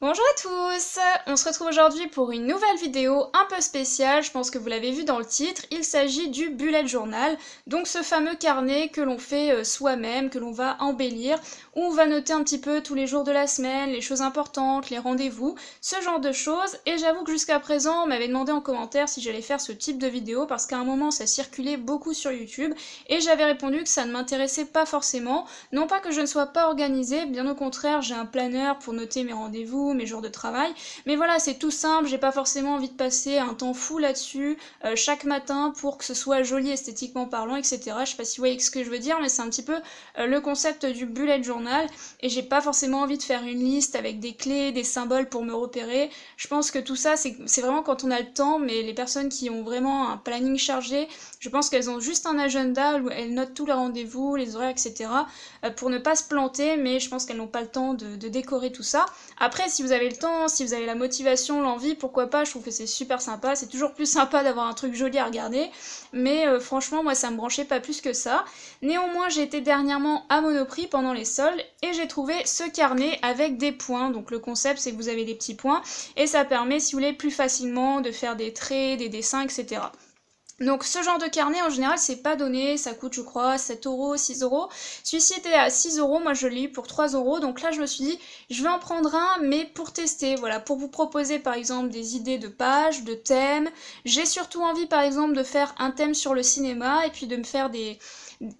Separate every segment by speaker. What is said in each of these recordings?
Speaker 1: Bonjour à tous! On se retrouve aujourd'hui pour une nouvelle vidéo un peu spéciale, je pense que vous l'avez vu dans le titre, il s'agit du bullet journal, donc ce fameux carnet que l'on fait soi-même, que l'on va embellir, où on va noter un petit peu tous les jours de la semaine, les choses importantes, les rendez-vous, ce genre de choses, et j'avoue que jusqu'à présent on m'avait demandé en commentaire si j'allais faire ce type de vidéo, parce qu'à un moment ça circulait beaucoup sur YouTube, et j'avais répondu que ça ne m'intéressait pas forcément, non pas que je ne sois pas organisée, bien au contraire j'ai un planeur pour noter mes rendez-vous, mes jours de travail, mais voilà, c'est tout simple, j'ai pas forcément envie de passer un temps fou là-dessus chaque matin pour que ce soit joli esthétiquement parlant, etc. Je sais pas si vous voyez ce que je veux dire, mais c'est un petit peu le concept du bullet journal, et j'ai pas forcément envie de faire une liste avec des clés, des symboles pour me repérer. Je pense que tout ça, c'est vraiment quand on a le temps, mais les personnes qui ont vraiment un planning chargé, je pense qu'elles ont juste un agenda où elles notent tous les rendez-vous, les horaires, etc. Pour ne pas se planter, mais je pense qu'elles n'ont pas le temps de décorer tout ça. Après, si vous avez le temps, si vous avez la motivation, l'envie, pourquoi pas, je trouve que c'est super sympa, c'est toujours plus sympa d'avoir un truc joli à regarder, mais franchement, moi ça me branchait pas plus que ça. Néanmoins, j'ai été dernièrement à Monoprix pendant les soldes, et j'ai trouvé ce carnet avec des points, donc le concept c'est que vous avez des petits points, et ça permet, si vous voulez, plus facilement de faire des traits, des dessins, etc. Donc ce genre de carnet en général c'est pas donné, ça coûte je crois 7€, 6€. Celui-ci était à 6€, moi je l'ai eu pour 3€, donc là je me suis dit je vais en prendre un mais pour tester, voilà, pour vous proposer par exemple des idées de pages, de thèmes. J'ai surtout envie par exemple de faire un thème sur le cinéma et puis de me faire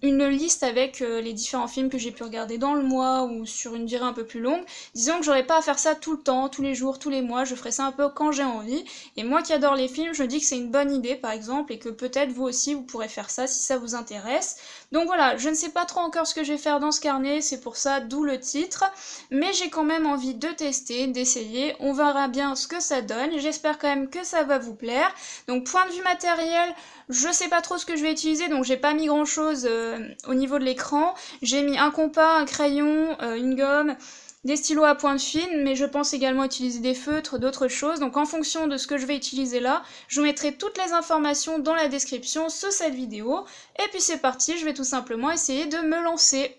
Speaker 1: une liste avec les différents films que j'ai pu regarder dans le mois ou sur une durée un peu plus longue. Disons que j'aurais pas à faire ça tout le temps, tous les jours, tous les mois, je ferai ça un peu quand j'ai envie. Et moi qui adore les films, je me dis que c'est une bonne idée par exemple et que peut-être vous aussi vous pourrez faire ça si ça vous intéresse. Donc voilà, je ne sais pas trop encore ce que je vais faire dans ce carnet, c'est pour ça d'où le titre, mais j'ai quand même envie de tester, d'essayer, on verra bien ce que ça donne, j'espère quand même que ça va vous plaire. Donc point de vue matériel, je sais pas trop ce que je vais utiliser, donc j'ai pas mis grand chose au niveau de l'écran. J'ai mis un compas, un crayon, une gomme, des stylos à pointe fine, mais je pense également utiliser des feutres, d'autres choses. Donc en fonction de ce que je vais utiliser là, je vous mettrai toutes les informations dans la description sous cette vidéo. Et puis c'est parti, je vais tout simplement essayer de me lancer.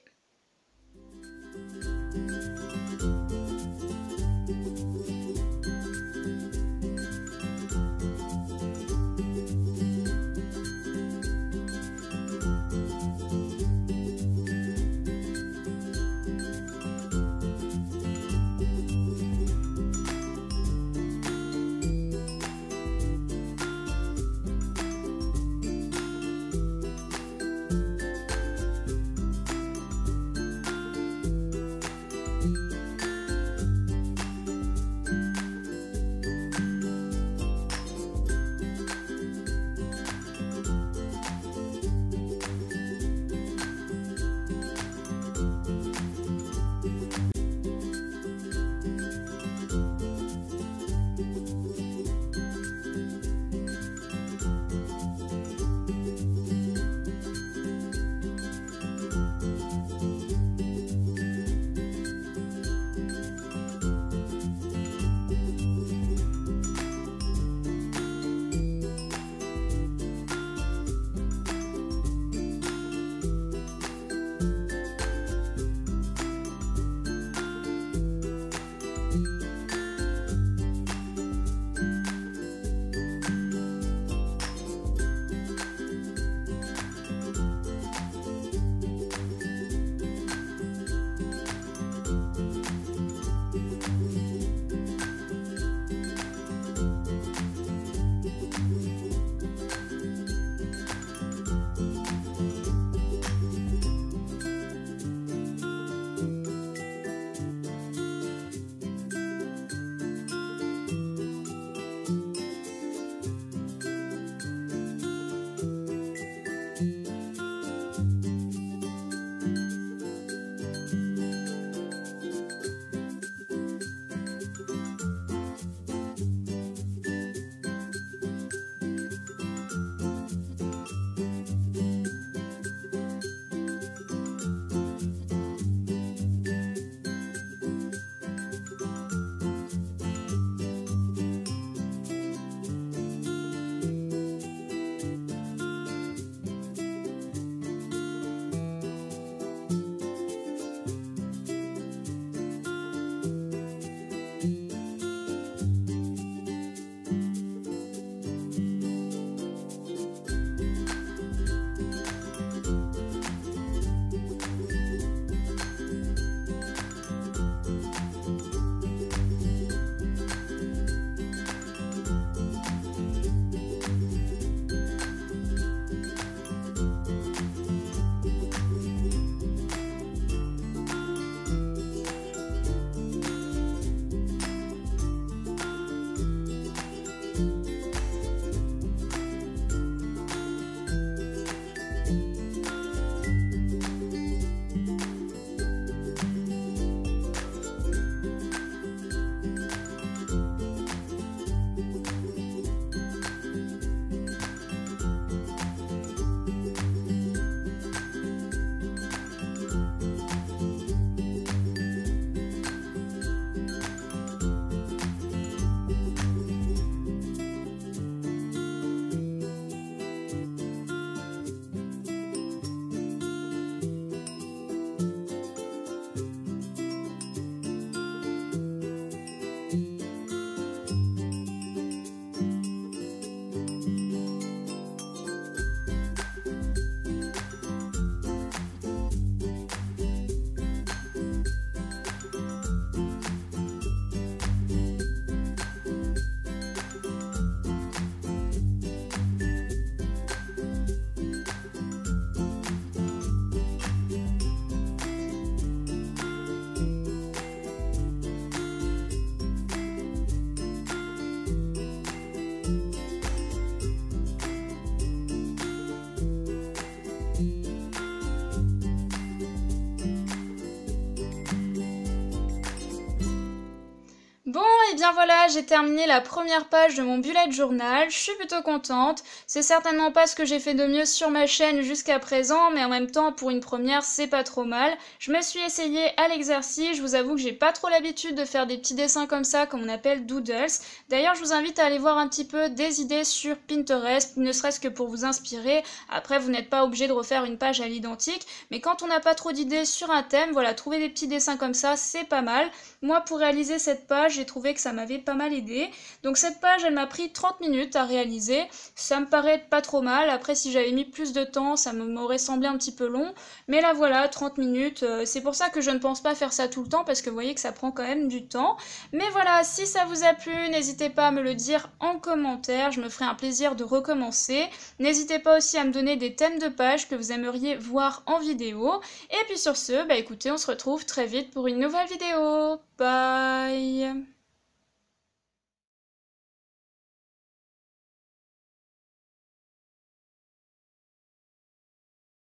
Speaker 1: bien voilà, j'ai terminé la première page de mon bullet journal, je suis plutôt contente. C'est certainement pas ce que j'ai fait de mieux sur ma chaîne jusqu'à présent, mais en même temps, pour une première, c'est pas trop mal. Je me suis essayée à l'exercice, je vous avoue que j'ai pas trop l'habitude de faire des petits dessins comme ça, comme on appelle doodles. D'ailleurs, je vous invite à aller voir un petit peu des idées sur Pinterest, ne serait-ce que pour vous inspirer. Après, vous n'êtes pas obligé de refaire une page à l'identique, mais quand on n'a pas trop d'idées sur un thème, voilà, trouver des petits dessins comme ça, c'est pas mal. Moi, pour réaliser cette page, j'ai trouvé que ça m'avait pas mal aidé. Donc cette page, elle m'a pris 30 minutes à réaliser. Ça me paraît pas trop mal. Après, si j'avais mis plus de temps, ça m'aurait semblé un petit peu long. Mais là, voilà, 30 minutes. C'est pour ça que je ne pense pas faire ça tout le temps, parce que vous voyez que ça prend quand même du temps. Mais voilà, si ça vous a plu, n'hésitez pas à me le dire en commentaire. Je me ferai un plaisir de recommencer. N'hésitez pas aussi à me donner des thèmes de pages que vous aimeriez voir en vidéo. Et puis sur ce, bah écoutez, on se retrouve très vite pour une nouvelle vidéo. Bye!